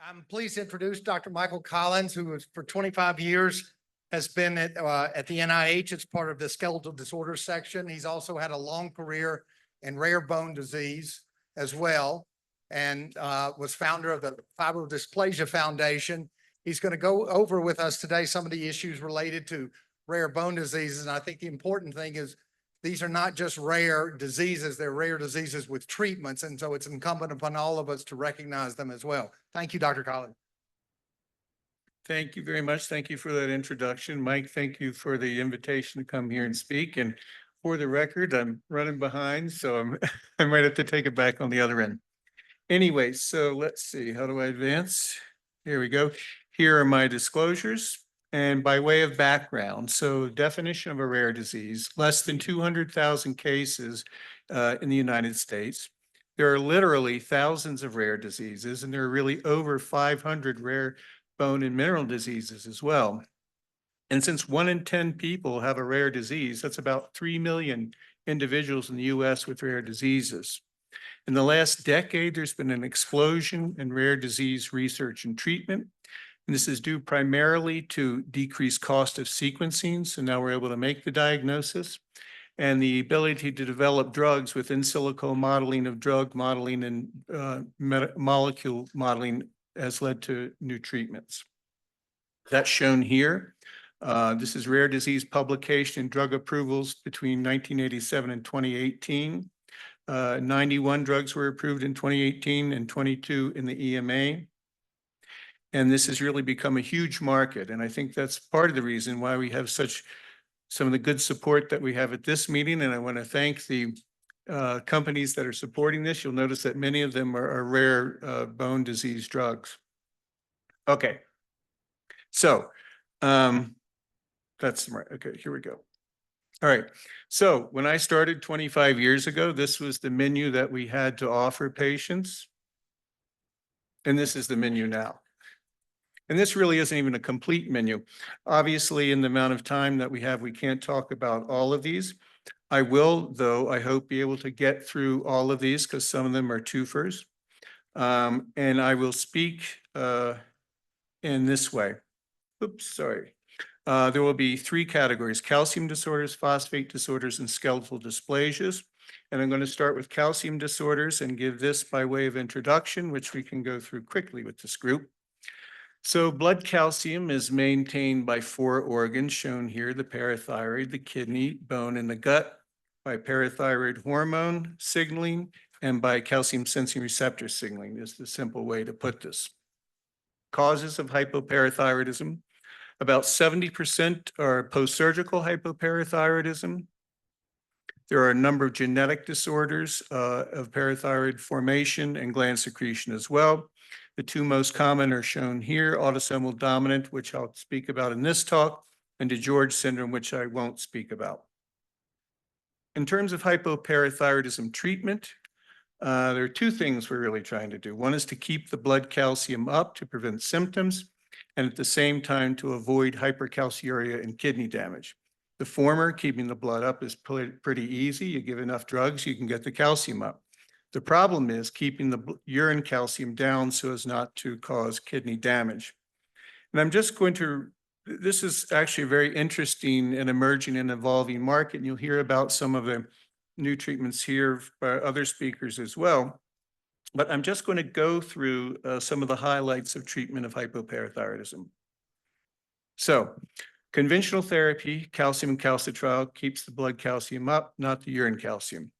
I'm pleased to introduce Dr. Michael Collins, who is for 25 years has been at the NIH as part of the skeletal disorders section. He's also had a long career in rare bone disease as well, and was founder of the Fibrodysplasia Foundation. He's going to go over with us today some of the issues related to rare bone diseases. And I think the important thing is these are not just rare diseases, they're rare diseases with treatments. And so it's incumbent upon all of us to recognize them as well. Thank you, Dr. Collins. Thank you very much. Thank you for that introduction. Mike, thank you for the invitation to come here and speak. And for the record, I'm running behind, so I might have to take it back on the other end. Anyway, so let's see, how do I advance? Here we go. Here are my disclosures. And by way of background, so definition of a rare disease, less than 200,000 cases in the United States. There are literally thousands of rare diseases, and there are really over 500 rare bone and mineral diseases as well. And since 1 in 10 people have a rare disease, that's about 3 million individuals in the US with rare diseases. In the last decade, there's been an explosion in rare disease research and treatment. And this is due primarily to decreased cost of sequencing. So now we're able to make the diagnosis, and the ability to develop drugs with in silico modeling of drug modeling and molecule modeling has led to new treatments. That's shown here. This is rare disease publication and drug approvals between 1987 and 2018. 91 drugs were approved in 2018 and 22 in the EMA. And this has really become a huge market. And I think that's part of the reason why we have some of the good support that we have at this meeting. And I want to thank the companies that are supporting this. You'll notice that many of them are rare bone disease drugs. Okay. So that's right. Okay, here we go. All right. So when I started 25 years ago, this was the menu that we had to offer patients. And this is the menu now. And this really isn't even a complete menu. Obviously, in the amount of time that we have, we can't talk about all of these. I will, though, I hope, be able to get through all of these because some of them are twofers. And I will speak in this way. Oops, sorry. There will be 3 categories: calcium disorders, phosphate disorders, and skeletal dysplasias. And I'm going to start with calcium disorders and give this by way of introduction, which we can go through quickly with this group. So blood calcium is maintained by 4 organs shown here: the parathyroid, the kidney, bone, and the gut, by parathyroid hormone signaling, and by calcium sensing receptor signaling is the simple way to put this. Causes of hypoparathyroidism: about 70% are post-surgical hypoparathyroidism. There are a number of genetic disorders of parathyroid formation and gland secretion as well. The 2 most common are shown here: autosomal dominant, which I'll speak about in this talk, and DeGeorge syndrome, which I won't speak about. In terms of hypoparathyroidism treatment, there are 2 things we're really trying to do. One is to keep the blood calcium up to prevent symptoms, and at the same time to avoid hypercalciuria and kidney damage. The former, keeping the blood up, is pretty easy. You give enough drugs, you can get the calcium up. The problem is keeping the urine calcium down so as not to cause kidney damage. And I'm just going to, this is actually a very interesting and emerging and evolving market. And you'll hear about some of the new treatments here by other speakers as well. But I'm just going to go through some of the highlights of treatment of hypoparathyroidism. So conventional therapy, calcium calcitriol, keeps the blood calcium up, not the urine calcium.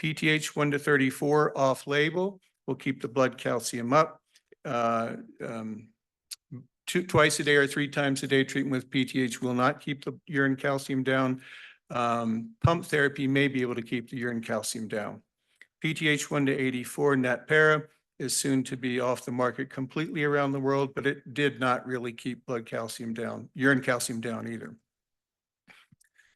PTH 1 to 34 off-label will keep the blood calcium up. Twice a day or 3 times a day treatment with PTH will not keep the urine calcium down. Pump therapy may be able to keep the urine calcium down. PTH 1 to 84 Natpara is soon to be off the market completely around the world, but it did not really keep blood calcium down, urine calcium down either.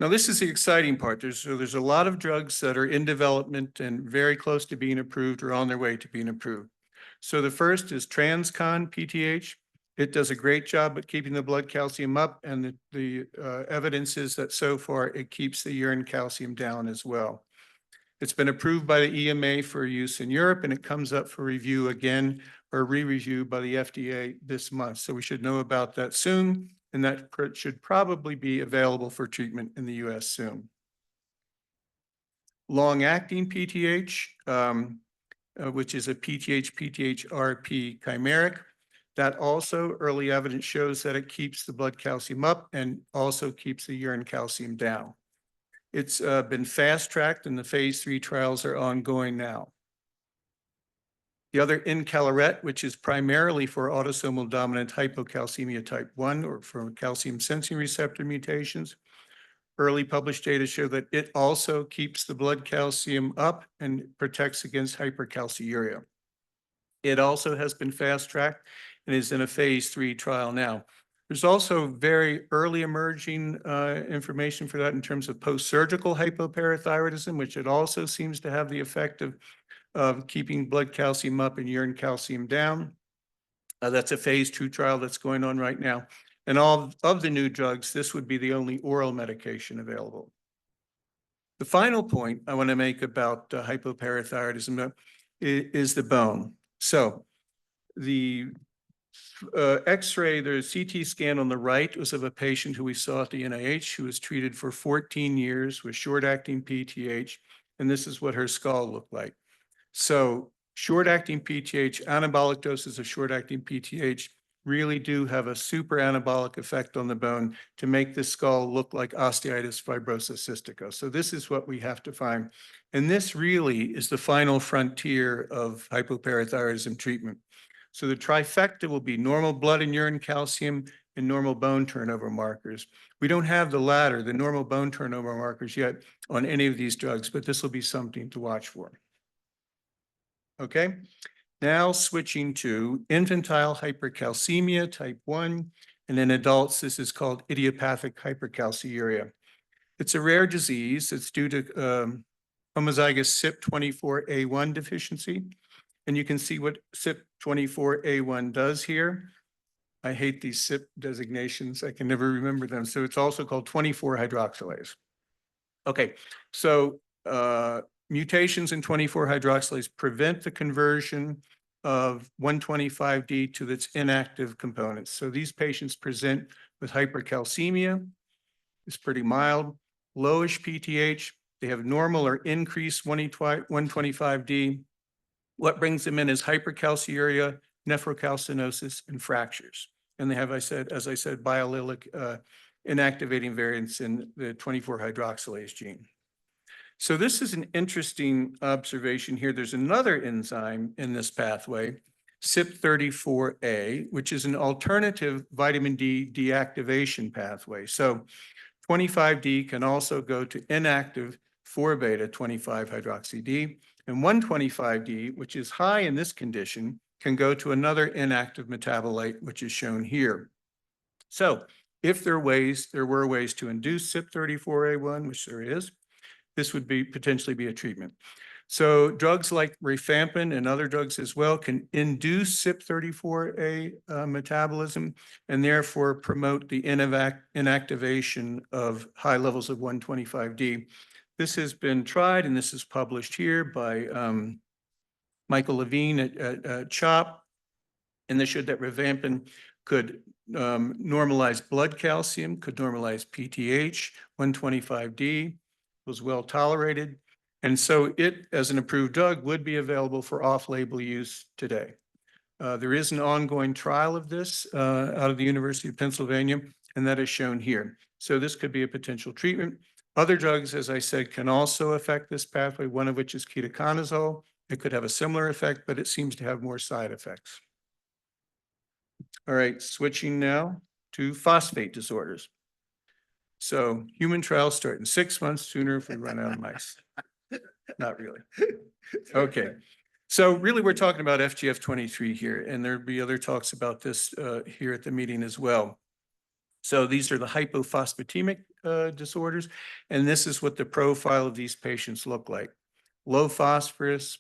Now, this is the exciting part. There's a lot of drugs that are in development and very close to being approved or on their way to being approved. So the first is TransCon PTH. It does a great job at keeping the blood calcium up, and the evidence is that so far it keeps the urine calcium down as well. It's been approved by the EMA for use in Europe, and it comes up for review again or re-review by the FDA this month. So we should know about that soon, and that should probably be available for treatment in the US soon. Long-acting PTH, which is a PTH-PTH-RP chimeric. That also early evidence shows that it keeps the blood calcium up and also keeps the urine calcium down. It's been fast-tracked and the phase 3 trials are ongoing now. The other encaleret, which is primarily for autosomal dominant hypocalcemia type 1 or for calcium sensing receptor mutations. Early published data show that it also keeps the blood calcium up and protects against hypercalciuria. It also has been fast-tracked and is in a phase 3 trial now. There's also very early emerging information for that in terms of post-surgical hypoparathyroidism, which it also seems to have the effect of keeping blood calcium up and urine calcium down. That's a phase 2 trial that's going on right now. And all of the new drugs, this would be the only oral medication available. The final point I want to make about hypoparathyroidism is the bone. So the X-ray, the CT scan on the right was of a patient who we saw at the NIH who was treated for 14 years with short-acting PTH, and this is what her skull looked like. So short-acting PTH, anabolic doses of short-acting PTH really do have a super anabolic effect on the bone to make the skull look like osteitis fibrosa cystica. So this is what we have to find. And this really is the final frontier of hypoparathyroidism treatment. So the trifecta will be normal blood and urine calcium and normal bone turnover markers. We don't have the latter, the normal bone turnover markers yet on any of these drugs, but this will be something to watch for. Okay, now switching to infantile hypercalcemia type 1, and in adults, this is called idiopathic hypercalciuria. It's a rare disease. It's due to homozygous CYP24A1 deficiency. And you can see what CYP24A1 does here. I hate these CYP designations. I can never remember them. So it's also called 24-hydroxylase. Okay, so mutations in 24-hydroxylase prevent the conversion of 125D to its inactive components. So these patients present with hypercalcemia. It's pretty mild. Lowish PTH. They have normal or increased 125D. What brings them in is hypercalciuria, nephrocalcinosis, and fractures. And they have, as I said, biallelic inactivating variants in the 24-hydroxylase gene. So this is an interesting observation here. There's another enzyme in this pathway, CYP34A, which is an alternative vitamin D deactivation pathway. So 25D can also go to inactive 4-beta 25-hydroxy-D, and 125D, which is high in this condition, can go to another inactive metabolite, which is shown here. So if there were ways to induce CYP34A1, which there is, this would potentially be a treatment. So drugs like rifampin and other drugs as well can induce CYP34A metabolism and therefore promote the inactivation of high levels of 125D. This has been tried, and this is published here by Michael Levine at CHOP, and this showed that rifampin could normalize blood calcium, could normalize PTH, 125D, was well tolerated. And so it, as an approved drug, would be available for off-label use today. There is an ongoing trial of this out of the University of Pennsylvania, and that is shown here. So this could be a potential treatment. Other drugs, as I said, can also affect this pathway, one of which is ketoconazole. It could have a similar effect, but it seems to have more side effects. All right, switching now to phosphate disorders. So human trials start in 6 months sooner if we run out of mice. Not really. Okay. So really, we're talking about FGF23 here, and there'll be other talks about this here at the meeting as well. So these are the hypophosphatemic disorders, and this is what the profile of these patients look like. Low phosphorus,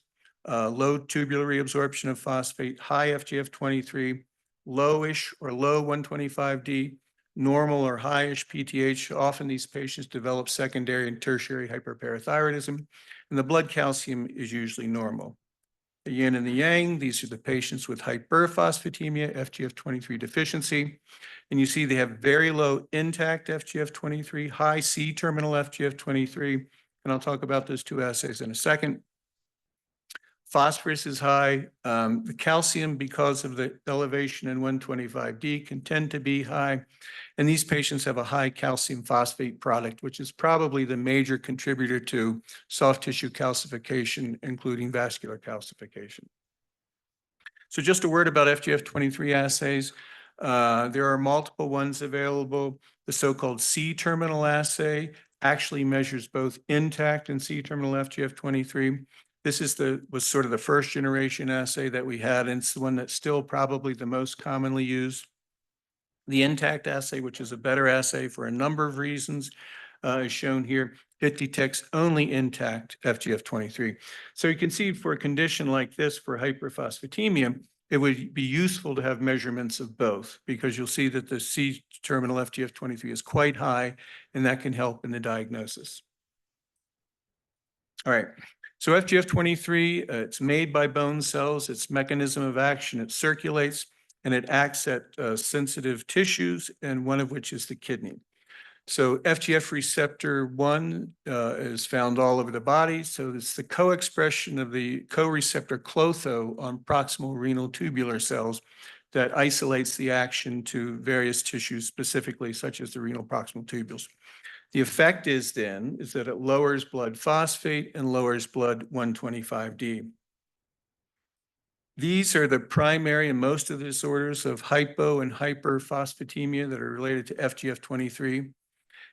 low tubular reabsorption of phosphate, high FGF23, lowish or low 125D, normal or highish PTH. Often these patients develop secondary and tertiary hyperparathyroidism, and the blood calcium is usually normal. the yin and the yang. These are the patients with hyperphosphatemia, FGF23 deficiency. And you see they have very low intact FGF23, high C-terminal FGF23. And I'll talk about those two assays in a second. Phosphorus is high. The calcium, because of the elevation in 125D, can tend to be high. And these patients have a high calcium phosphate product, which is probably the major contributor to soft tissue calcification, including vascular calcification. So just a word about FGF23 assays. There are multiple ones available. The so-called C-terminal assay actually measures both intact and C-terminal FGF23. This was sort of the first generation assay that we had, and it's the one that's still probably the most commonly used. The intact assay, which is a better assay for a number of reasons, is shown here. It detects only intact FGF23. So you can see for a condition like this, for hyperphosphatemia, it would be useful to have measurements of both, because you'll see that the C-terminal FGF23 is quite high, and that can help in the diagnosis. All right. So FGF23, it's made by bone cells. Its mechanism of action, it circulates, and it acts at sensitive tissues, and one of which is the kidney. So FGF receptor 1 is found all over the body. So it's the co-expression of the co-receptor Klotho on proximal renal tubular cells that isolates the action to various tissues specifically, such as the renal proximal tubules. The effect is that it lowers blood phosphate and lowers blood 125D. These are the primary and most of the disorders of hypo and hyperphosphatemia that are related to FGF23.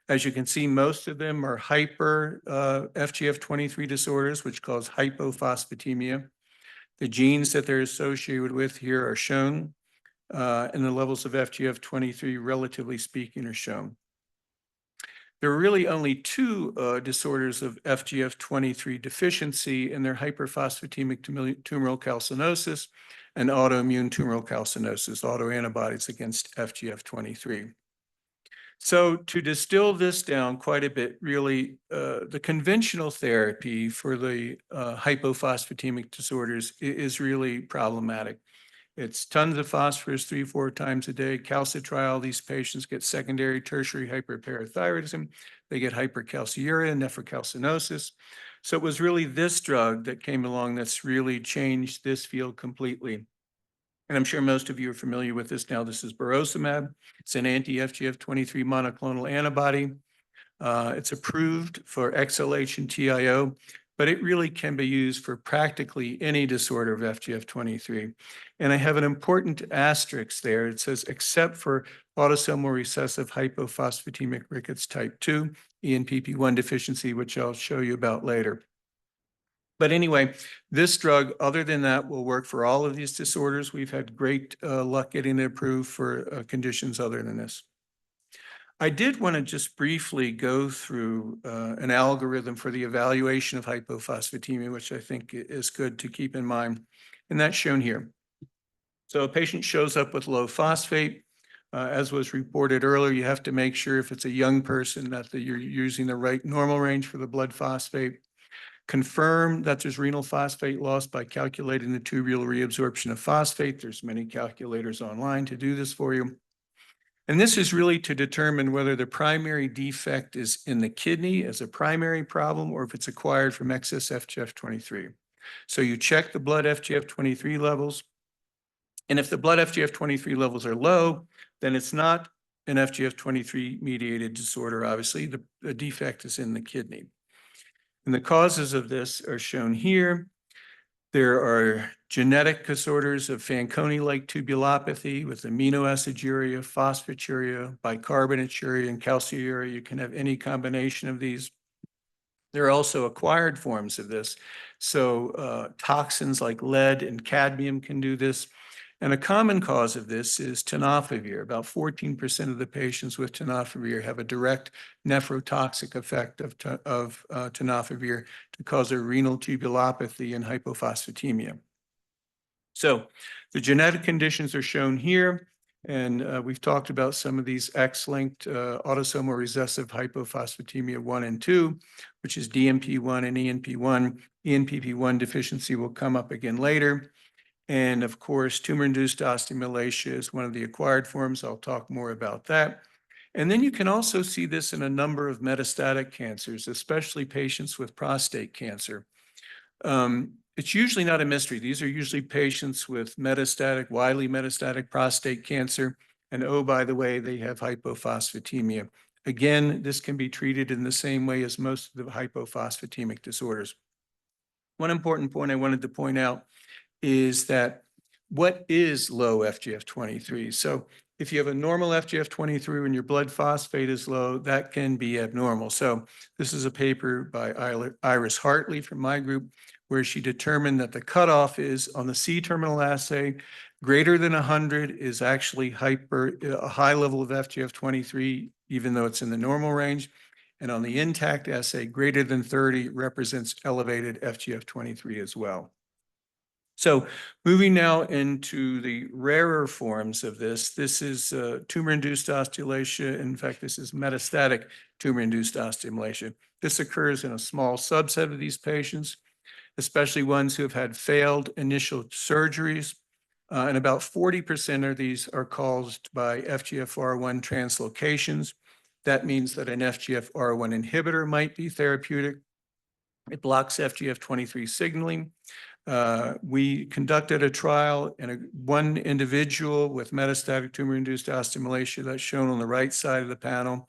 As you can see, most of them are hyper FGF23 disorders, which cause hypophosphatemia. The genes that they're associated with here are shown, and the levels of FGF23, relatively speaking, are shown. There are really only two disorders of FGF23 deficiency, and they're hyperphosphatemic tumoral calcinosis and autoimmune tumoral calcinosis, autoantibodies against FGF23. So to distill this down quite a bit, really, the conventional therapy for the hypophosphatemic disorders is really problematic. It's tons of phosphorus 3-4 times a day. Calcitriol, these patients get secondary, tertiary hyperparathyroidism. They get hypercalciuria, nephrocalcinosis. So it was really this drug that came along that's really changed this field completely. And I'm sure most of you are familiar with this now. This is burosumab. It's an anti-FGF23 monoclonal antibody. It's approved for XLH and TIO, but it really can be used for practically any disorder of FGF23. And I have an important asterisk there. It says, except for autosomal recessive hypophosphatemic rickets type 2, ENPP1 deficiency, which I'll show you about later. But anyway, this drug, other than that, will work for all of these disorders. We've had great luck getting it approved for conditions other than this. I did want to just briefly go through an algorithm for the evaluation of hypophosphatemia, which I think is good to keep in mind, and that's shown here. So a patient shows up with low phosphate. As was reported earlier, you have to make sure if it's a young person that you're using the right normal range for the blood phosphate. Confirm that there's renal phosphate loss by calculating the tubular reabsorption of phosphate. There's many calculators online to do this for you. And this is really to determine whether the primary defect is in the kidney as a primary problem or if it's acquired from excess FGF23. So you check the blood FGF23 levels. And if the blood FGF23 levels are low, then it's not an FGF23 mediated disorder, obviously. The defect is in the kidney. And the causes of this are shown here. There are genetic disorders of Fanconi-like tubulopathy with aminoaciduria, phosphaturia, bicarbonaturia, and calciuria. You can have any combination of these. There are also acquired forms of this. So toxins like lead and cadmium can do this. And a common cause of this is tenofovir. About 14% of the patients with tenofovir have a direct nephrotoxic effect of tenofovir to cause a renal tubulopathy and hypophosphatemia. So the genetic conditions are shown here, and we've talked about some of these X-linked autosomal recessive hypophosphatemia 1 and 2, which is DMP1 and ENP1. ENPP1 deficiency will come up again later. And of course, tumor-induced osteomalacia is one of the acquired forms. I'll talk more about that. And then you can also see this in a number of metastatic cancers, especially patients with prostate cancer. It's usually not a mystery. These are usually patients with metastatic, widely metastatic prostate cancer. And oh, by the way, they have hypophosphatemia. Again, this can be treated in the same way as most of the hypophosphatemic disorders. One important point I wanted to point out is that what is low FGF23? So if you have a normal FGF23 when your blood phosphate is low, that can be abnormal. So this is a paper by Iris Hartley from my group, where she determined that the cutoff is on the C-terminal assay, greater than 100 is actually a high level of FGF23, even though it's in the normal range. And on the intact assay, greater than 30 represents elevated FGF23 as well. So moving now into the rarer forms of this, this is tumor-induced osteomalacia. In fact, this is metastatic tumor-induced osteomalacia. This occurs in a small subset of these patients, especially ones who have had failed initial surgeries. And about 40% of these are caused by FGFR1 translocations. That means that an FGFR1 inhibitor might be therapeutic. It blocks FGF23 signaling. We conducted a trial in one individual with metastatic tumor-induced osteomalacia that's shown on the right side of the panel.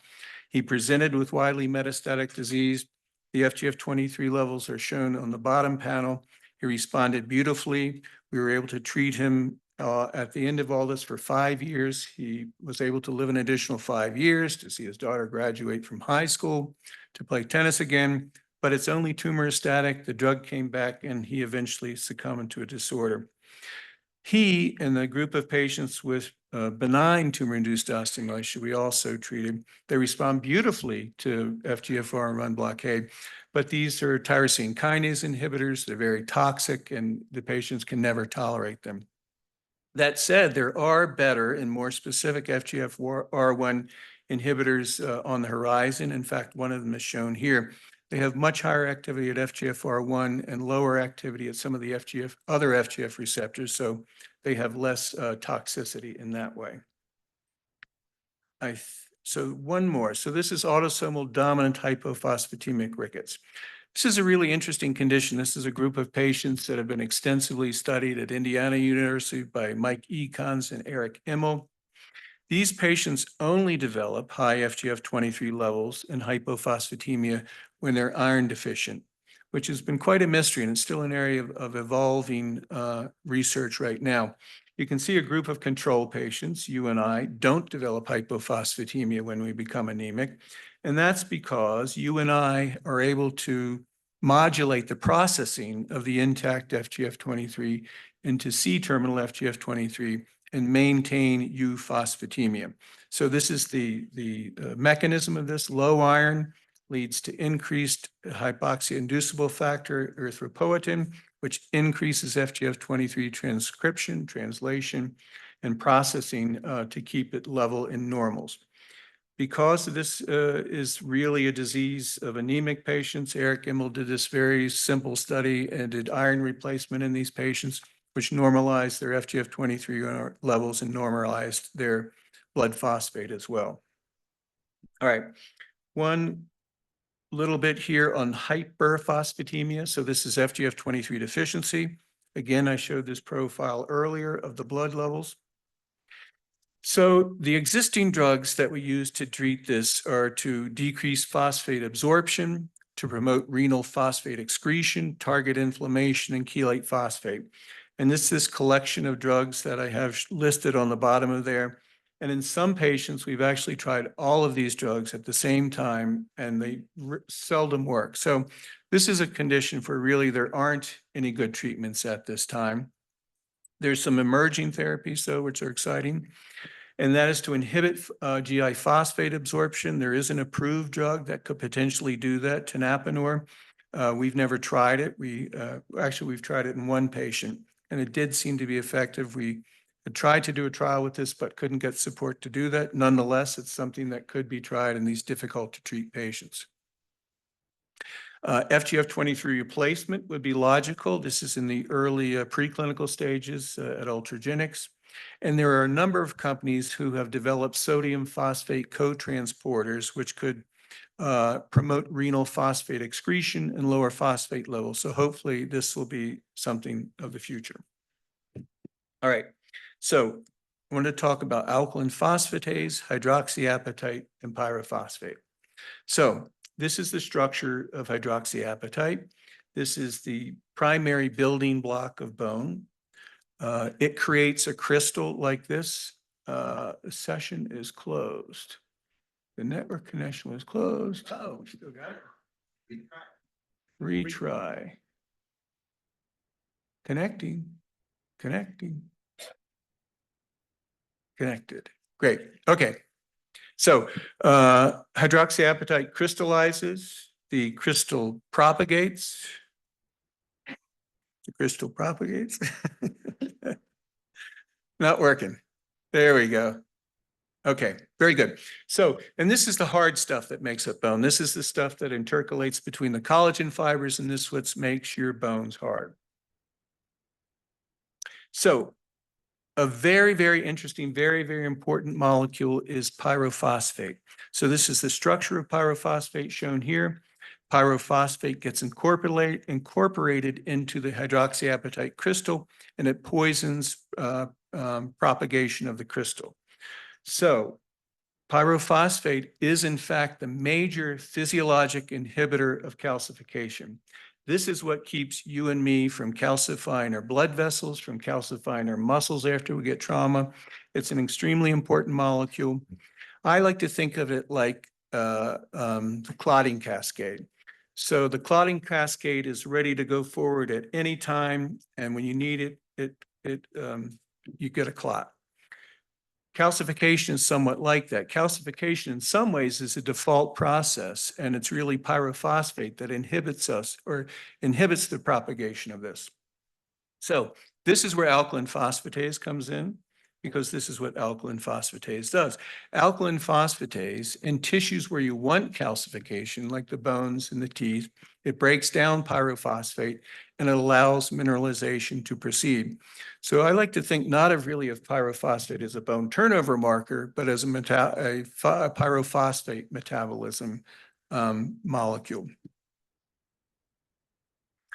He presented with widely metastatic disease. The FGF23 levels are shown on the bottom panel. He responded beautifully. We were able to treat him at the end of all this for 5 years. He was able to live an additional 5 years to see his daughter graduate from high school, to play tennis again. But it's only tumoristatic. The drug came back and he eventually succumbed to a disorder. He and the group of patients with benign tumor-induced osteomalacia we also treated, they respond beautifully to FGFR1 blockade, but these are tyrosine kinase inhibitors. They're very toxic and the patients can never tolerate them. That said, there are better and more specific FGFR1 inhibitors on the horizon. In fact, one of them is shown here. They have much higher activity at FGFR1 and lower activity at some of the other FGF receptors, so they have less toxicity in that way. So one more. So this is autosomal dominant hypophosphatemic rickets. This is a really interesting condition. This is a group of patients that have been extensively studied at Indiana University by Mike Ekans and Eric Immel. These patients only develop high FGF23 levels and hypophosphatemia when they're iron deficient, which has been quite a mystery and it's still an area of evolving research right now. You can see a group of control patients, you and I, don't develop hypophosphatemia when we become anemic. And that's because you and I are able to modulate the processing of the intact FGF23 into C-terminal FGF23 and maintain euphosphatemia. So this is the mechanism of this. Low iron leads to increased hypoxia-inducible factor erythropoietin, which increases FGF23 transcription, translation, and processing to keep it level in normals. Because this is really a disease of anemic patients, Eric Immel did this very simple study and did iron replacement in these patients, which normalized their FGF23 levels and normalized their blood phosphate as well. All right, one little bit here on hyperphosphatemia. So this is FGF23 deficiency. Again, I showed this profile earlier of the blood levels. So the existing drugs that we use to treat this are to decrease phosphate absorption, to promote renal phosphate excretion, target inflammation, and chelate phosphate. And this collection of drugs that I have listed on the bottom of there. And in some patients, we've actually tried all of these drugs at the same time, and they seldom work. So this is a condition for really there aren't any good treatments at this time. There's some emerging therapies, though, which are exciting. And that is to inhibit GI phosphate absorption. There is an approved drug that could potentially do that, tenapanor. We've never tried it. We've tried it in one patient, and it did seem to be effective. We had tried to do a trial with this, but couldn't get support to do that. Nonetheless, it's something that could be tried in these difficult to treat patients. FGF23 replacement would be logical. This is in the early preclinical stages at Ultragenyx. And there are a number of companies who have developed sodium phosphate co-transporters, which could promote renal phosphate excretion and lower phosphate levels. So hopefully this will be something of the future. All right, so I want to talk about alkaline phosphatase, hydroxyapatite, and pyrophosphate. So this is the structure of hydroxyapatite. This is the primary building block of bone. It creates a crystal like this. The session is closed. The network connection was closed. Oh, still got it. Retry. Connecting. Connected. Great. Okay. So hydroxyapatite crystallizes. The crystal propagates. The crystal propagates. Not working. There we go. Okay, very good. So, and this is the hard stuff that makes up bone. This is the stuff that intercalates between the collagen fibers, and this is what makes your bones hard. So, a very, very interesting, very, very important molecule is pyrophosphate. So this is the structure of pyrophosphate shown here. Pyrophosphate gets incorporated into the hydroxyapatite crystal, and it poisons propagation of the crystal. So pyrophosphate is in fact the major physiologic inhibitor of calcification. This is what keeps you and me from calcifying our blood vessels, from calcifying our muscles after we get trauma. It's an extremely important molecule. I like to think of it like the clotting cascade. So the clotting cascade is ready to go forward at any time, and when you need it, you get a clot. Calcification is somewhat like that. Calcification in some ways is a default process, and it's really pyrophosphate that inhibits the propagation of this. So this is where alkaline phosphatase comes in, because this is what alkaline phosphatase does. Alkaline phosphatase in tissues where you want calcification, like the bones and the teeth, it breaks down pyrophosphate and it allows mineralization to proceed. So I like to think not of pyrophosphate as a bone turnover marker, but as a pyrophosphate metabolism molecule.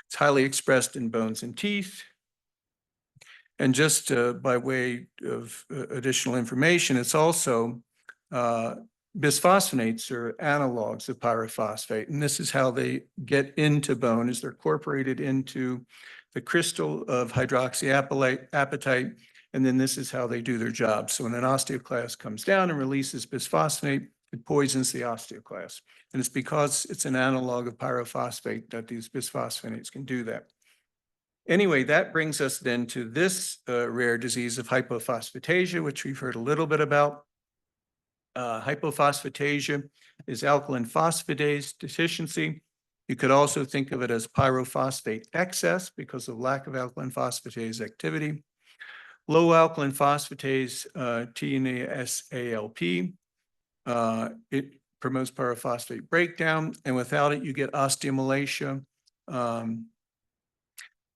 It's highly expressed in bones and teeth. And just by way of additional information, it's also bisphosphonates are analogs of pyrophosphate. And this is how they get into bone, is they're incorporated into the crystal of hydroxyapatite. And then this is how they do their job. So when an osteoclast comes down and releases bisphosphonate, it poisons the osteoclast. And it's because it's an analog of pyrophosphate that these bisphosphonates can do that. Anyway, that brings us then to this rare disease of hypophosphatasia, which we've heard a little bit about. Hypophosphatasia is alkaline phosphatase deficiency. You could also think of it as pyrophosphate excess because of lack of alkaline phosphatase activity. Low alkaline phosphatase, TNASALP, it promotes pyrophosphate breakdown, and without it, you get osteomalacia.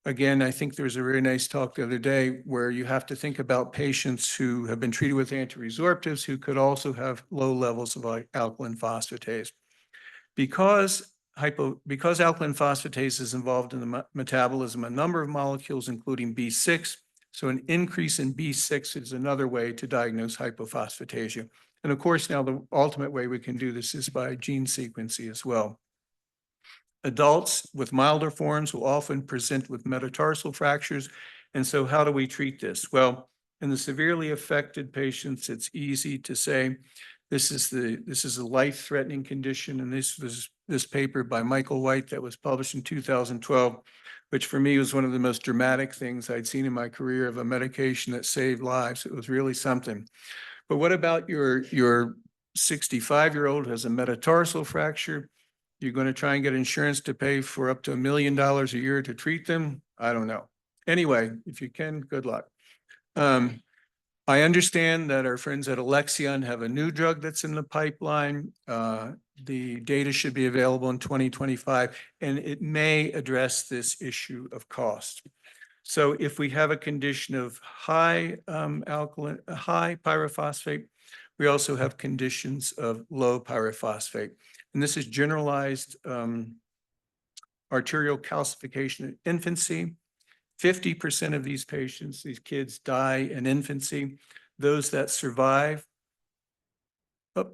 Again, I think there was a very nice talk the other day where you have to think about patients who have been treated with antiresorptives who could also have low levels of alkaline phosphatase. Because alkaline phosphatase is involved in the metabolism, a number of molecules, including B6, so an increase in B6 is another way to diagnose hypophosphatasia. And of course, now the ultimate way we can do this is by gene sequencing as well. Adults with milder forms will often present with metatarsal fractures. And so how do we treat this? Well, in the severely affected patients, it's easy to say, this is a life-threatening condition. And this paper by Michael White that was published in 2012, which for me was one of the most dramatic things I'd seen in my career of a medication that saved lives. It was really something. But what about your 65-year-old who has a metatarsal fracture? You're going to try and get insurance to pay for up to $1 million a year to treat them? I don't know. Anyway, if you can, good luck. I understand that our friends at Alexion have a new drug that's in the pipeline. The data should be available in 2025, and it may address this issue of cost. So if we have a condition of high high pyrophosphate, we also have conditions of low pyrophosphate. And this is generalized arterial calcification in infancy. 50% of these patients, these kids, die in infancy. Those that survive, oh,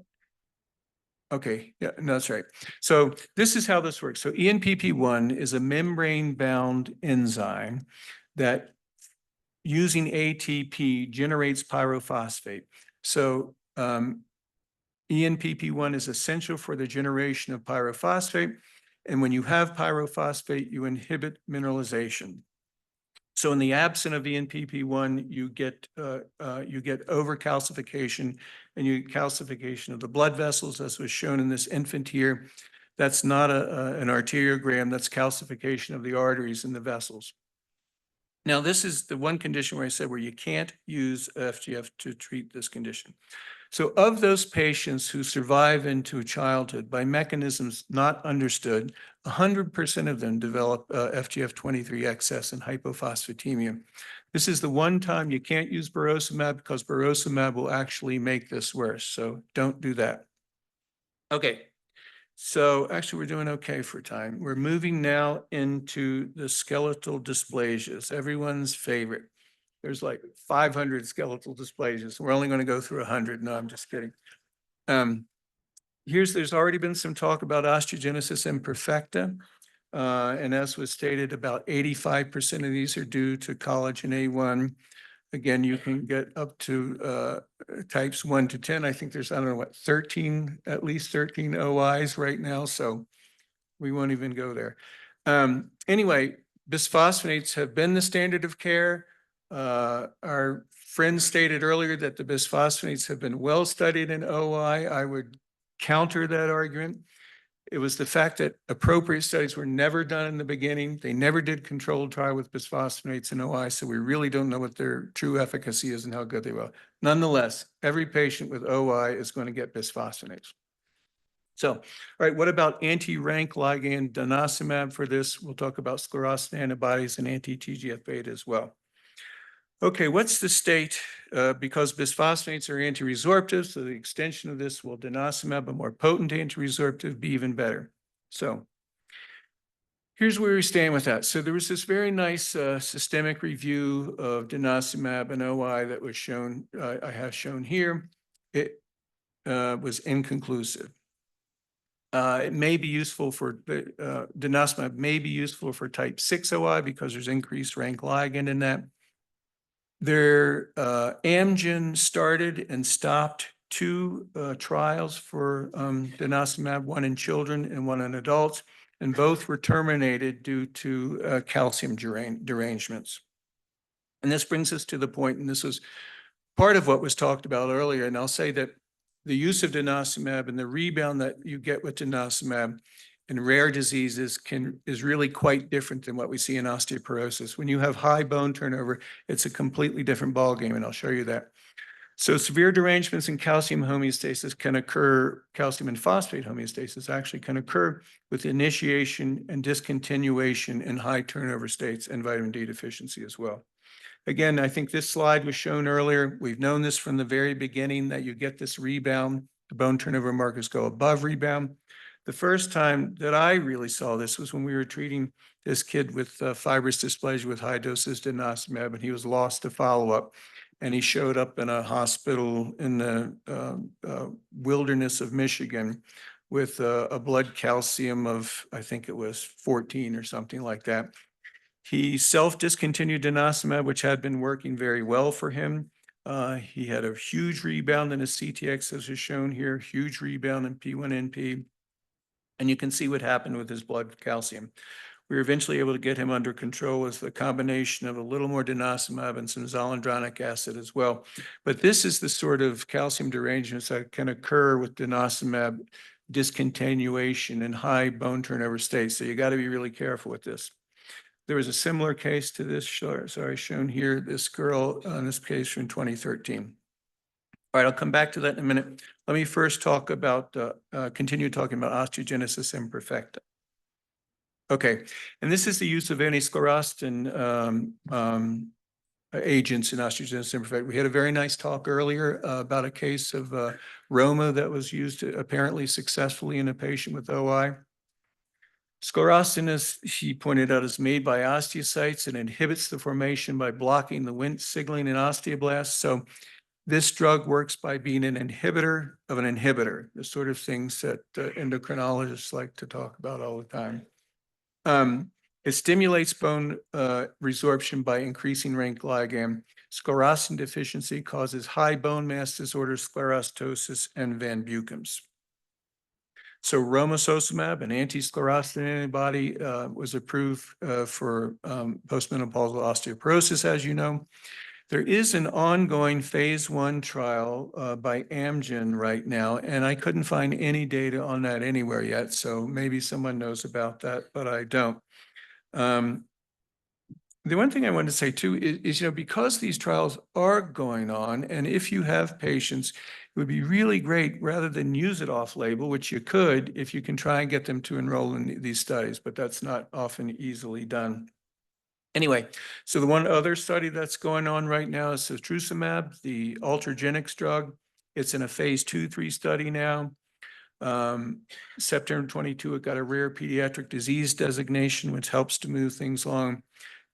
okay, yeah, no, that's right. So this is how this works. So ENPP1 is a membrane-bound enzyme that, using ATP, generates pyrophosphate. So ENPP1 is essential for the generation of pyrophosphate. And when you have pyrophosphate, you inhibit mineralization. So in the absence of ENPP1, you get overcalcification, and you get calcification of the blood vessels, as was shown in this infant here. That's not an arteriogram, that's calcification of the arteries and the vessels. Now, this is the one condition where I said where you can't use FGF to treat this condition. So of those patients who survive into childhood by mechanisms not understood, 100% of them develop FGF23 excess and hypophosphatemia. This is the one time you can't use burosumab, because burosumab will actually make this worse. So don't do that. Okay. So actually, we're doing okay for time. We're moving now into the skeletal dysplasias, everyone's favorite. There's like 500 skeletal dysplasias. We're only going to go through 100. No, I'm just kidding. There's already been some talk about osteogenesis imperfecta. And as was stated, about 85% of these are due to collagen A1. Again, you can get up to types 1 to 10. I think there's, I don't know what, 13, at least 13 OIs right now. So we won't even go there. Anyway, bisphosphonates have been the standard of care. Our friend stated earlier that the bisphosphonates have been well studied in OI. I would counter that argument. It was the fact that appropriate studies were never done in the beginning. They never did controlled trial with bisphosphonates in OI, so we really don't know what their true efficacy is and how good they will. Nonetheless, every patient with OI is going to get bisphosphonates. So, all right, what about anti-rank ligand denosumab for this? We'll talk about sclerostin antibodies and anti-TGF-beta as well. Okay, what's the state? Because bisphosphonates are anti-resorptive, so the extension of this will denosumab, a more potent anti-resorptive, be even better. So here's where we stand with that. So there was this very nice systemic review of denosumab and OI that was shown, I have shown here. It was inconclusive. It may be useful for, denosumab may be useful for type 6 OI because there's increased rank ligand in that. Amgen started and stopped 2 trials for denosumab, one in children and one in adults, and both were terminated due to calcium derangements. And this brings us to the point, and this was part of what was talked about earlier, and I'll say that the use of denosumab and the rebound that you get with denosumab in rare diseases is really quite different than what we see in osteoporosis. When you have high bone turnover, it's a completely different ballgame, and I'll show you that. So severe derangements in calcium homeostasis can occur, calcium and phosphate homeostasis actually can occur with initiation and discontinuation in high turnover states and vitamin D deficiency as well. Again, I think this slide was shown earlier. We've known this from the very beginning that you get this rebound. The bone turnover markers go above rebound. The first time that I really saw this was when we were treating this kid with fibrous dysplasia with high doses denosumab, and he was lost to follow-up. And he showed up in a hospital in the wilderness of Michigan with a blood calcium of, I think it was 14 or something like that. He self-discontinued denosumab, which had been working very well for him. He had a huge rebound in his CTX, as is shown here, huge rebound in P1NP. And you can see what happened with his blood calcium. We were eventually able to get him under control with a combination of a little more denosumab and some zoledronic acid as well. But this is the sort of calcium derangements that can occur with denosumab discontinuation in high bone turnover states. So you got to be really careful with this. There was a similar case to this, sorry, shown here, this girl on this case from 2013. All right, I'll come back to that in a minute. Let me first talk about, continue talking about osteogenesis imperfecta. Okay, and this is the use of anti-sclerostin agents in osteogenesis imperfecta. We had a very nice talk earlier about a case of Roma that was used apparently successfully in a patient with OI. Sclerostin, as he pointed out, is made by osteocytes and inhibits the formation by blocking the Wnt signaling in osteoblasts. So this drug works by being an inhibitor of an inhibitor, the sort of things that endocrinologists like to talk about all the time. It stimulates bone resorption by increasing rank ligand. Sclerostin deficiency causes high bone mass disorders, sclerostosis, and Van Buchen's. So romosozumab, an anti-sclerostin antibody, was approved for postmenopausal osteoporosis, as you know. There is an ongoing phase 1 trial by Amgen right now, and I couldn't find any data on that anywhere yet, so maybe someone knows about that, but I don't. The one thing I wanted to say too is, because these trials are going on, and if you have patients, it would be really great rather than use it off label, which you could if you can try and get them to enroll in these studies, but that's not often easily done. Anyway, so the one other study that's going on right now is setrusumab, the Ultragenyx drug. It's in a phase 2/3 study now. September 22, it got a rare pediatric disease designation, which helps to move things along.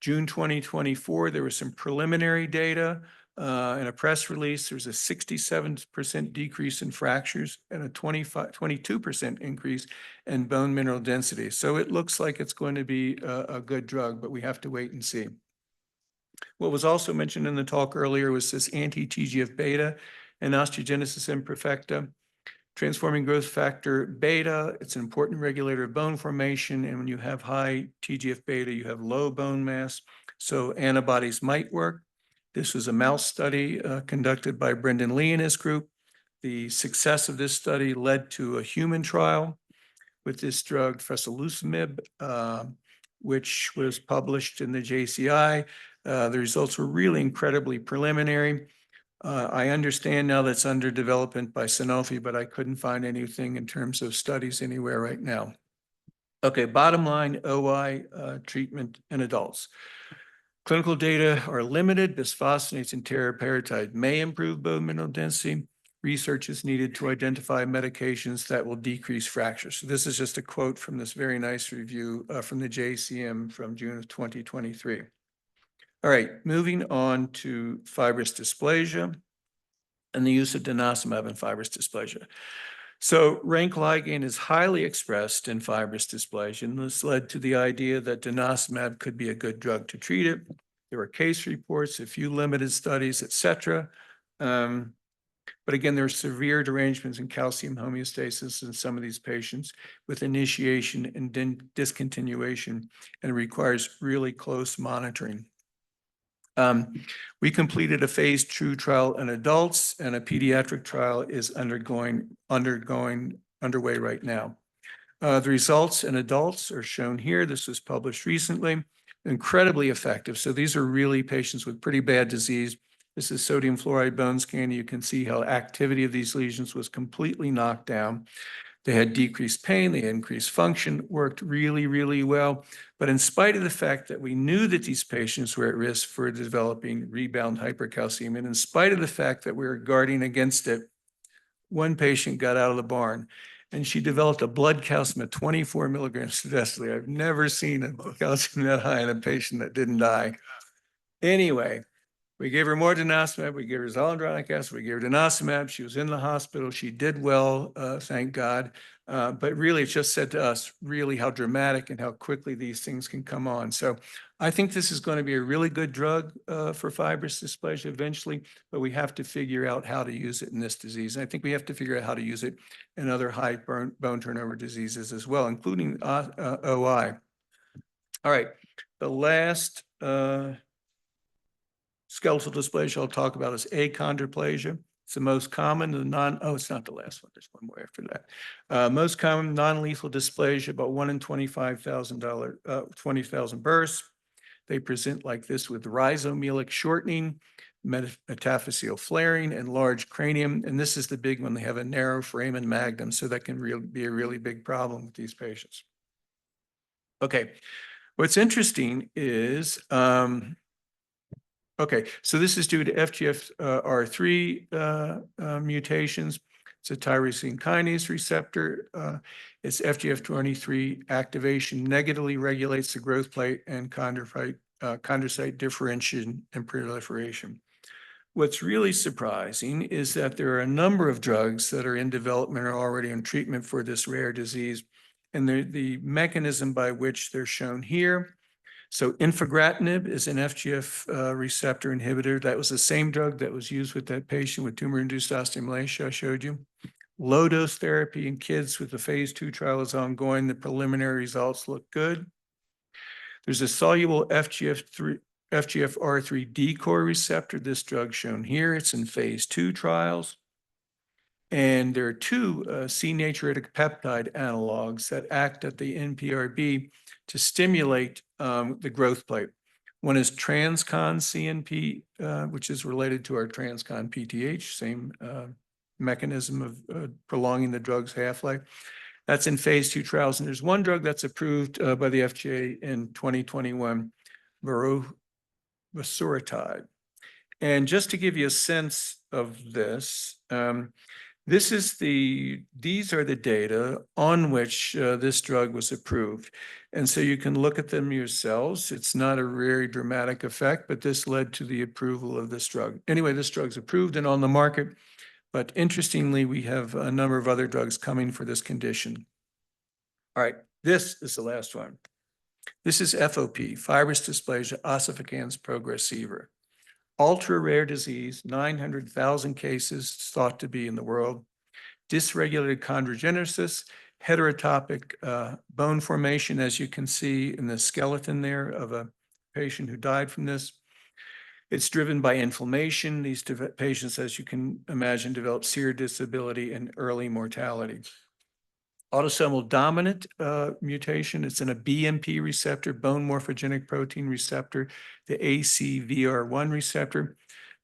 June 2024, there was some preliminary data in a press release. There's a 67% decrease in fractures and a 22% increase in bone mineral density. So it looks like it's going to be a good drug, but we have to wait and see. What was also mentioned in the talk earlier was this anti-TGF beta and osteogenesis imperfecta. Transforming growth factor beta, it's an important regulator of bone formation. And when you have high TGF beta, you have low bone mass. So antibodies might work. This was a mouse study conducted by Brendan Lee and his group. The success of this study led to a human trial with this drug, fesolusumab, which was published in the JCI. The results were really incredibly preliminary. I understand now that's under development by Sanofi, but I couldn't find anything in terms of studies anywhere right now. Okay, bottom line, OI treatment in adults. Clinical data are limited. Bisphosphonates and teriparatide may improve bone mineral density. Research is needed to identify medications that will decrease fractures. So this is just a quote from this very nice review from the JCM from June of 2023. All right, moving on to fibrous dysplasia and the use of denosumab in fibrous dysplasia. So rank ligand is highly expressed in fibrous dysplasia, and this led to the idea that denosumab could be a good drug to treat it. There were case reports, a few limited studies, etc. But again, there are severe derangements in calcium homeostasis in some of these patients with initiation and discontinuation, and it requires really close monitoring. We completed a phase 2 trial in adults, and a pediatric trial is underway right now. The results in adults are shown here. This was published recently. Incredibly effective. So these are really patients with pretty bad disease. This is sodium fluoride bone scan. You can see how activity of these lesions was completely knocked down. They had decreased pain, they had increased function, worked really, really well. But in spite of the fact that we knew that these patients were at risk for developing rebound hypercalcemia, and in spite of the fact that we were guarding against it, one patient got out of the barn and she developed a blood calcium at 24 milligrams per deciliter. I've never seen a calcium that high in a patient that didn't die. Anyway, we gave her more denosumab, we gave her zoledronic acid, we gave her denosumab. She was in the hospital. She did well, thank God. But really, it just said to us really how dramatic and how quickly these things can come on. So I think this is going to be a really good drug for fibrous dysplasia eventually, but we have to figure out how to use it in this disease. And I think we have to figure out how to use it in other high bone turnover diseases as well, including OI. All right, the last skeletal dysplasia I'll talk about is achondroplasia. It's the most common, it's not the last one, there's one more after that. Most common non-lethal dysplasia, about 1 in 20,000 births. They present like this with rhizomelic shortening, metaphyseal flaring, and large cranium. And this is the big one. They have a narrow foramen magnum, so that can be a really big problem with these patients. Okay, what's interesting is, okay, so this is due to FGFR3 mutations. It's a tyrosine kinase receptor. Its FGF23 activation negatively regulates the growth plate and chondrocyte differentiation and proliferation. What's really surprising is that there are a number of drugs that are in development or already in treatment for this rare disease, and the mechanism by which they're shown here. So infigratinib is an FGF receptor inhibitor. That was the same drug that was used with that patient with tumor-induced osteomalacia I showed you. Low dose therapy in kids with the phase 2 trial is ongoing. The preliminary results look good. There's a soluble FGFR3 decoy receptor, this drug shown here. It's in phase 2 trials. And there are two C-natriuretic peptide analogs that act at the NPRB to stimulate the growth plate. One is transcon CNP, which is related to our transcon PTH, same mechanism of prolonging the drug's half-life. That's in phase 2 trials. And there's one drug that's approved by the FDA in 2021, vosoritide. And just to give you a sense of this, these are the data on which this drug was approved. And so you can look at them yourselves. It's not a very dramatic effect, but this led to the approval of this drug. Anyway, this drug's approved and on the market. But interestingly, we have a number of other drugs coming for this condition. All right, this is the last one. This is FOP, Fibrous dysplasia ossificans progressiva. Ultra-rare disease, 900,000 cases thought to be in the world. Dysregulated chondrogenesis, heterotopic bone formation, as you can see in the skeleton there of a patient who died from this. It's driven by inflammation. These patients, as you can imagine, develop severe disability and early mortality. Autosomal dominant mutation, it's in a BMP receptor, bone morphogenic protein receptor, the ACVR1 receptor.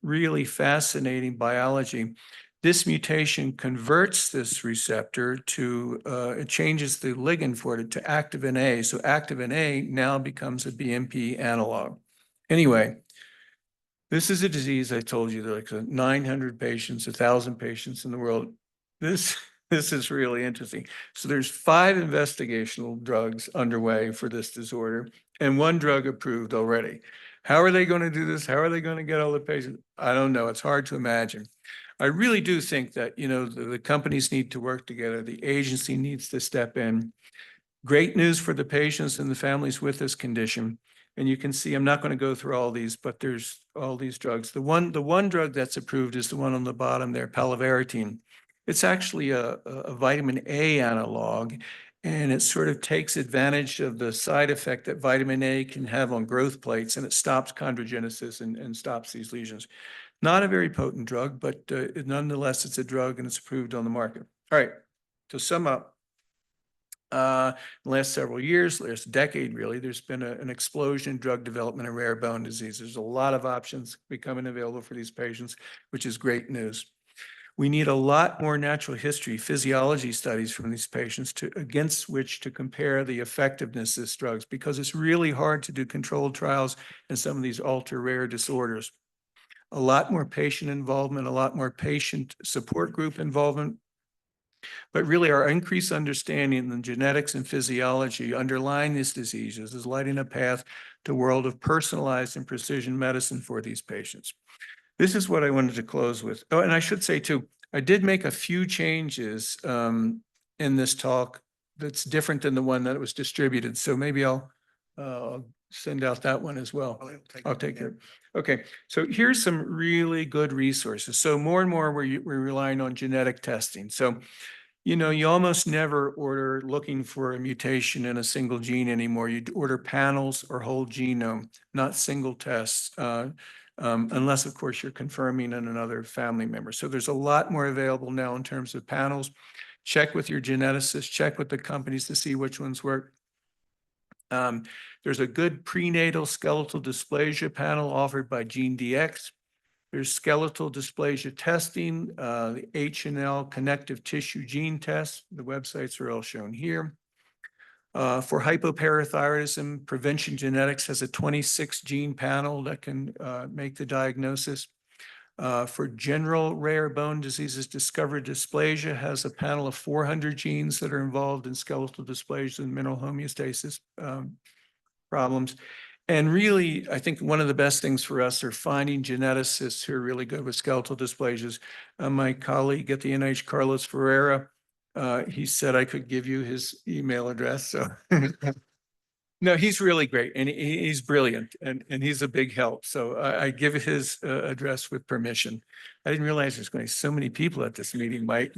Really fascinating biology. This mutation converts this receptor to, it changes the ligand for it to activin A. So activin A now becomes a BMP analog. Anyway, this is a disease I told you, like 900 patients, 1,000 patients in the world. This is really interesting. So there's 5 investigational drugs underway for this disorder and 1 drug approved already. How are they going to do this? How are they going to get all the patients? I don't know. It's hard to imagine. I really do think that, you know, the companies need to work together. The agency needs to step in. Great news for the patients and the families with this condition. And you can see, I'm not going to go through all these, but there's all these drugs. The one drug that's approved is the one on the bottom there, palovarotene. It's actually a vitamin A analog, and it sort of takes advantage of the side effect that vitamin A can have on growth plates, and it stops chondrogenesis and stops these lesions. Not a very potent drug, but nonetheless, it's a drug and it's approved on the market. All right, to sum up, the last several years, last decade really, there's been an explosion in drug development in rare bone disease. There's a lot of options becoming available for these patients, which is great news. We need a lot more natural history, physiology studies from these patients against which to compare the effectiveness of these drugs, because it's really hard to do controlled trials in some of these ultra-rare disorders. A lot more patient involvement, a lot more patient support group involvement, but really our increased understanding in the genetics and physiology underlying these diseases is lighting a path to a world of personalized and precision medicine for these patients. This is what I wanted to close with. Oh, and I should say too, I did make a few changes in this talk that's different than the one that was distributed. So maybe I'll send out that one as well. I'll take it. Okay, so here's some really good resources. So more and more we're relying on genetic testing. So, you know, you almost never order looking for a mutation in a single gene anymore. You order panels or whole genome, not single tests. Unless, of course, you're confirming in another family member. So there's a lot more available now in terms of panels. Check with your geneticist, check with the companies to see which ones work. There's a good prenatal skeletal dysplasia panel offered by GeneDx. There's skeletal dysplasia testing, the H&L connective tissue gene test. The websites are all shown here. For hypoparathyroidism, Prevention Genetics has a 26 gene panel that can make the diagnosis. For general rare bone diseases, Discover Dysplasia has a panel of 400 genes that are involved in skeletal dysplasia and mineral homeostasis problems. And really, I think one of the best things for us are finding geneticists who are really good with skeletal dysplasias. My colleague at the NIH, Carlos Ferreira, he said I could give you his email address. So no, he's really great and he's brilliant and he's a big help. So I give his address with permission. I didn't realize there's going to be so many people at this meeting, Mike.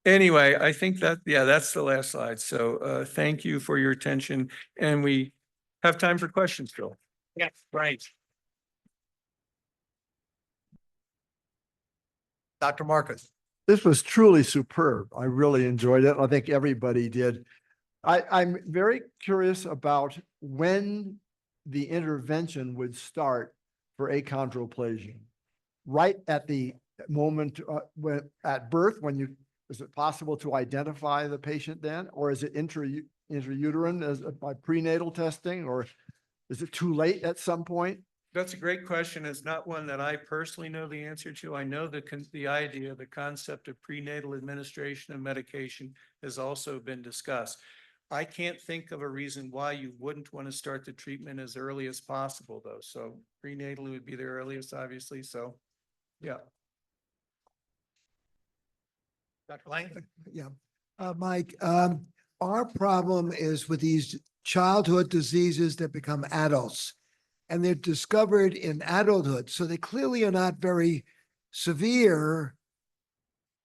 Anyway, I think that, yeah, that's the last slide. So thank you for your attention. And we have time for questions, Phil. Yes, right. Dr. Marcus. This was truly superb. I really enjoyed it. I think everybody did. I'm very curious about when the intervention would start for achondroplasia. Right at the moment when at birth, is it possible to identify the patient then, or is it intrauterine as by prenatal testing, or is it too late at some point? That's a great question. It's not one that I personally know the answer to. I know the idea, the concept of prenatal administration of medication has also been discussed. I can't think of a reason why you wouldn't want to start the treatment as early as possible, though. So prenatal would be the earliest, obviously. So, yeah. Dr. Lang? Yeah. Mike, our problem is with these childhood diseases that become adults, and they're discovered in adulthood. So they clearly are not very severe,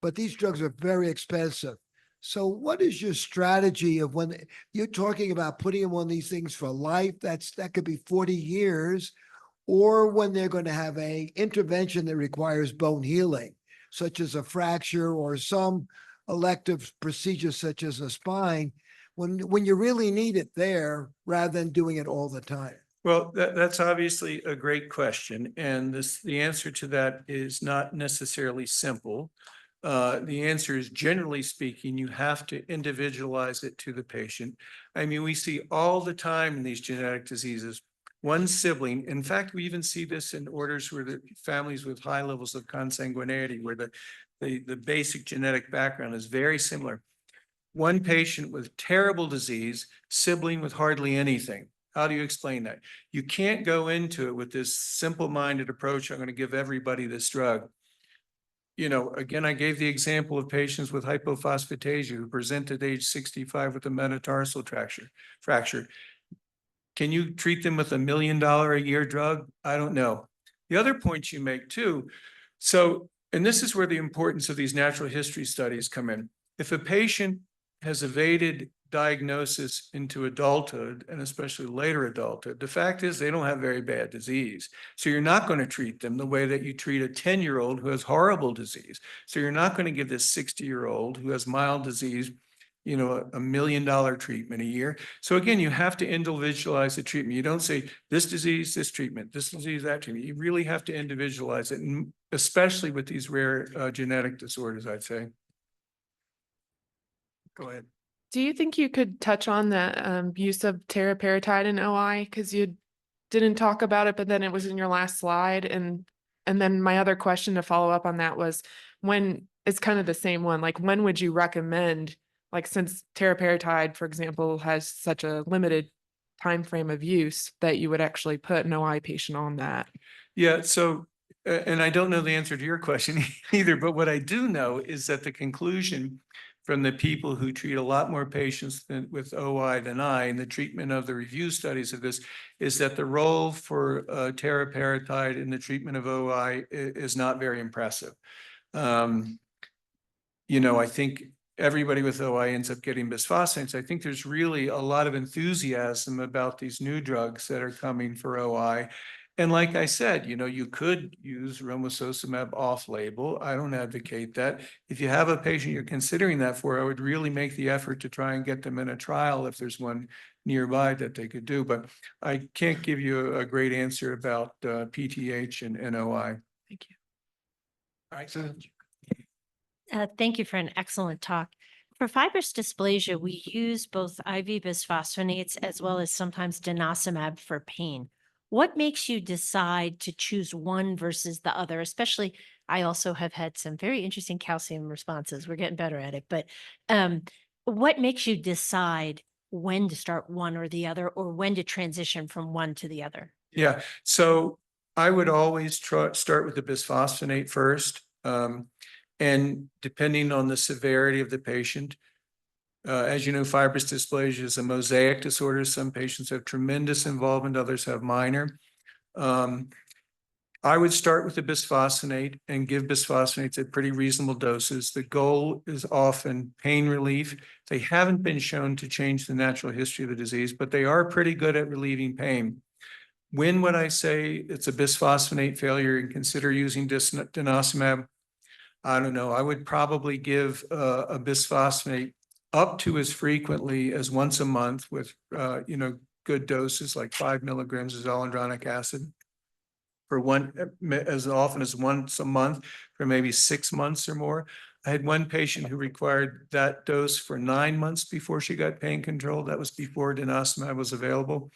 but these drugs are very expensive. So what is your strategy of when you're talking about putting them on these things for life? That could be 40 years, or when they're going to have a intervention that requires bone healing, such as a fracture or some elective procedure such as a spine, when you really need it there rather than doing it all the time? Well, that's obviously a great question. And the answer to that is not necessarily simple. The answer is, generally speaking, you have to individualize it to the patient. I mean, we see all the time in these genetic diseases, one sibling. In fact, we even see this in orders where the families with high levels of consanguinity, where the basic genetic background is very similar. One patient with terrible disease, sibling with hardly anything. How do you explain that? You can't go into it with this simple-minded approach. I'm going to give everybody this drug. You know, again, I gave the example of patients with hypophosphatasia who presented at age 65 with a metatarsal fracture. Can you treat them with $1 million a year drug? I don't know. The other point you make too, and this is where the importance of these natural history studies come in. If a patient has evaded diagnosis into adulthood, and especially later adulthood, the fact is they don't have very bad disease. So you're not going to treat them the way that you treat a 10-year-old who has horrible disease. So you're not going to give this 60-year-old who has mild disease, you know, $1 million treatment a year. So again, you have to individualize the treatment. You don't say this disease, this treatment, this disease, that treatment. You really have to individualize it, and especially with these rare genetic disorders, I'd say. Go ahead. Do you think you could touch on the use of teriparatide in OI? Because you didn't talk about it, but then it was in your last slide. And then my other question to follow up on that was, when it's kind of the same one, like when would you recommend, like since teriparatide, for example, has such a limited time frame of use, that you would actually put an OI patient on that? Yeah, so, and I don't know the answer to your question either, but what I do know is that the conclusion from the people who treat a lot more patients with OI than I, and the treatment of the review studies of this, is that the role for teriparatide in the treatment of OI is not very impressive. You know, I think everybody with OI ends up getting bisphosphonates. I think there's really a lot of enthusiasm about these new drugs that are coming for OI. And like I said, you could use romosozumab off-label. I don't advocate that. If you have a patient you're considering that for, I would really make the effort to try and get them in a trial if there's one nearby that they could do. But I can't give you a great answer about PTH and NOI. Thank you. All right, so Thank you for an excellent talk. For fibrous dysplasia, we use both IV bisphosphonates as well as sometimes denosumab for pain. What makes you decide to choose one versus the other? Especially, I also have had some very interesting calcium responses. We're getting better at it, but what makes you decide when to start one or the other, or when to transition from one to the other? Yeah, so I would always start with the bisphosphonate first. And depending on the severity of the patient, as you know, fibrous dysplasia is a mosaic disorder. Some patients have tremendous involvement, others have minor. I would start with the bisphosphonate and give bisphosphonates at pretty reasonable doses. The goal is often pain relief. They haven't been shown to change the natural history of the disease, but they are pretty good at relieving pain. When would I say it's a bisphosphonate failure and consider using denosumab? I don't know. I would probably give a bisphosphonate up to as frequently as once a month with, good doses like 5 milligrams of zoledronic acid for as often as once a month for maybe 6 months or more. I had one patient who required that dose for 9 months before she got pain control. That was before denosumab was available.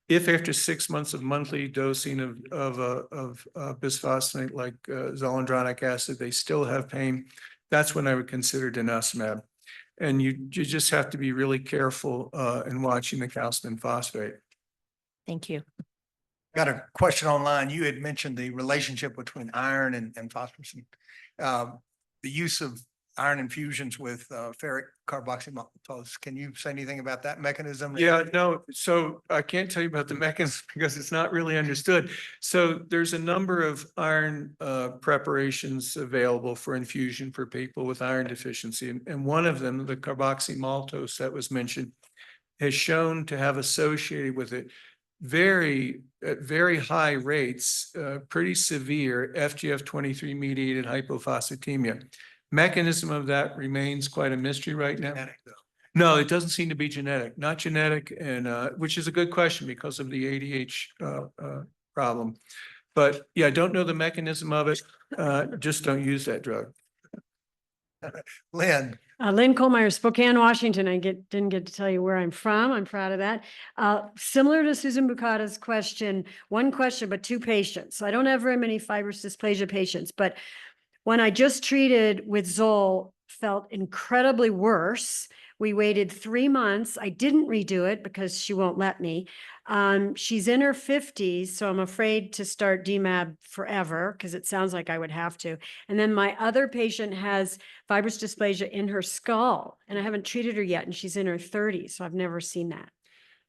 If after 6 months of monthly dosing of bisphosphonate like zoledronic acid, they still have pain, that's when I would consider denosumab. And you just have to be really careful in watching the calcium and phosphate. Thank you. got a question online. You had mentioned the relationship between iron and phosphorus. The use of iron infusions with ferric carboxymaltose. Can you say anything about that mechanism? Yeah, no, so I can't tell you about the mechanism because it's not really understood. So there's a number of iron preparations available for infusion for people with iron deficiency. And one of them, the carboxymaltose that was mentioned, has shown to have associated with it at very high rates, pretty severe FGF23 mediated hypophosphatemia. Mechanism of that remains quite a mystery right now. Genetic, though. No, it doesn't seem to be genetic, not genetic, and which is a good question because of the ADH problem. But yeah, I don't know the mechanism of it. Just don't use that drug. Lynn, Lynn Kohlmeyer, Spokane, Washington. I didn't get to tell you where I'm from. I'm proud of that. Similar to Susan Bucata's question, one question, but two patients. So I don't have very many fibrous dysplasia patients, but when I just treated with Zol, felt incredibly worse. We waited 3 months. I didn't redo it because she won't let me. She's in her 50s, so I'm afraid to start DMAB forever because it sounds like I would have to. And then my other patient has fibrous dysplasia in her skull, and I haven't treated her yet, and she's in her 30s, so I've never seen that.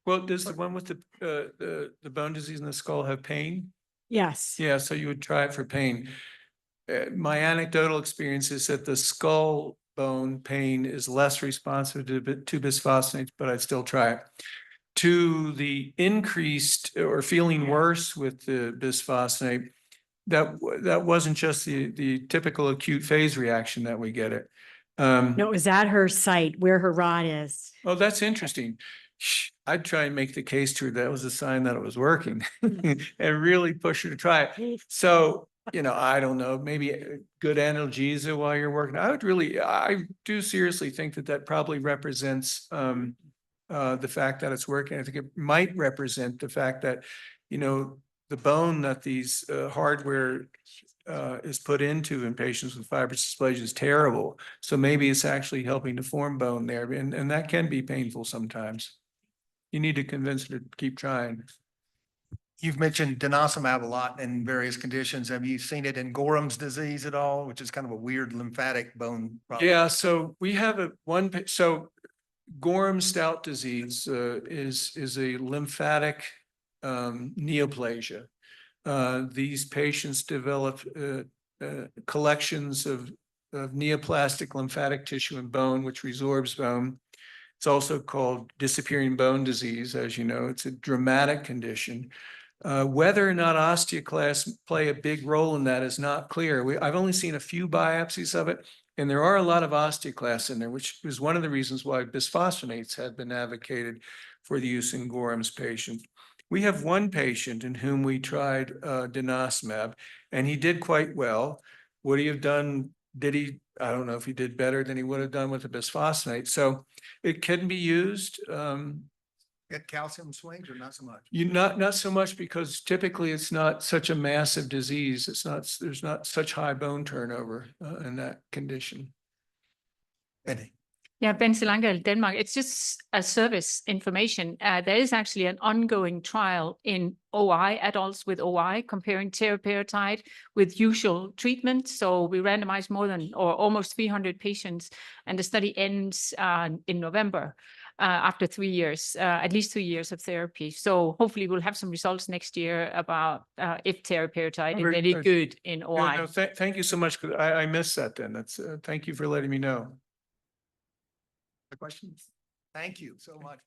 Well, does the one with the bone disease in the skull have pain? Yes. Yeah, so you would try it for pain. My anecdotal experience is that the skull bone pain is less responsive to bisphosphonates, but I'd still try it. To the increased or feeling worse with the bisphosphonate, that wasn't just the typical acute phase reaction that we get it. No, it was at her site where her rod is. Oh, that's interesting. I'd try and make the case to her that was a sign that it was working and really push her to try it. So, I don't know, maybe a good analgesia while you're working. I do seriously think that probably represents the fact that it's working. I think it might represent the fact that, the bone that these hardware is put into in patients with fibrous dysplasia is terrible. So maybe it's actually helping to form bone there, and that can be painful sometimes. You need to convince her to keep trying. you've mentioned denosumab a lot in various conditions. Have you seen it in Gorham's disease at all, which is kind of a weird lymphatic bone problem? Yeah, so we have so Gorham stout disease is a lymphatic neoplasia. These patients develop collections of neoplastic lymphatic tissue and bone, which resorbs bone. It's also called disappearing bone disease, as you know. It's a dramatic condition. Whether or not osteoclasts play a big role in that is not clear. I've only seen a few biopsies of it, and there are a lot of osteoclasts in there, which is one of the reasons why bisphosphonates had been advocated for the use in Gorham's patients. We have one patient in whom we tried denosumab, and he did quite well. Would he have done, I don't know if he did better than he would have done with the bisphosphonate. So it can be used. Get calcium swings or not so much? Not so much, because typically it's not such a massive disease. There's not such high bone turnover in that condition. Benny. Yeah, Bente Langdal, Denmark. It's just a service information. There is actually an ongoing trial in OI, adults with OI, comparing teriparatide with usual treatment. So we randomized more than or almost 300 patients, and the study ends in November. After 3 years, at least 3 years of therapy. So hopefully we'll have some results next year about if teriparatide is Very really good. good in Yeah, OI. no, thank you so much. I missed that then. Thank you for letting me know. The questions? Thank you so much.